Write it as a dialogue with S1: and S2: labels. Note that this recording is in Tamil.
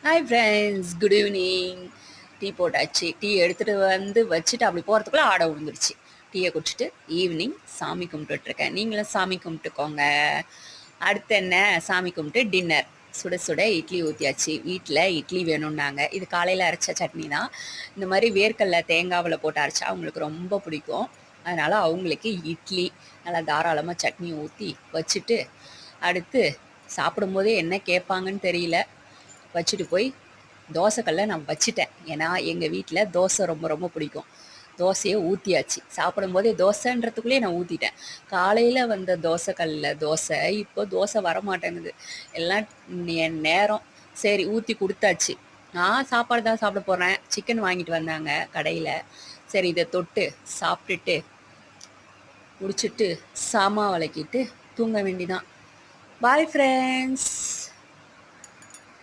S1: Hi friends, good evening. Tea போட்டாச்சு. டீ எடுத்துகிட்டு வந்து வச்சுட்டு அப்படி போகிறதுக்குள்ளே ஆடை விழுந்துருச்சு. டீயை குடிச்சிட்டு ஈவினிங் சாமி கும்பிட்டுட்ருக்கேன். நீங்களும் சாமி கும்பிட்டுக்கோங்க. அடுத்து என்ன, சாமி கும்பிட்டு டின்னர். சுட சுட இட்லி ஊற்றியாச்சு. வீட்டில் இட்லி வேணும்னாங்க. இது காலையில் அரைச்ச சட்னி தான். இந்த மாதிரி வேர்க்கடலை தேங்காவில் போட்டு அரைச்சா அவங்களுக்கு ரொம்ப பிடிக்கும். அதனால் அவங்களுக்கு இட்லி நல்லா தாராளமாக சட்னி ஊற்றி வச்சுட்டு, அடுத்து சாப்பிடும்போதே என்ன கேட்பாங்கன்னு தெரியல, வச்சுட்டு போய் தோசைக்கல்ல நான் வச்சுட்டேன். ஏன்னா எங்கள் வீட்டில் தோசை ரொம்ப ரொம்ப பிடிக்கும். தோசையை ஊற்றியாச்சு. சாப்பிடும்போதே தோசைன்றதுக்குள்ளேயே நான் ஊற்றிட்டேன். காலையில் வந்த தோசைக்கல்ல தோசை, இப்போ தோசை வரமாட்டேங்குது. எல்லாம் என் நேரம். சரி, ஊற்றி கொடுத்தாச்சு. நான் சாப்பாடு தான் சாப்பிட போகிறேன். சிக்கன் வாங்கிட்டு வந்தாங்க கடையில். சரி, இதை தொட்டு சாப்பிட்டுட்டு முடிச்சுட்டு சாமா விளக்கிட்டு தூங்க வேண்டிதான். Bye friends.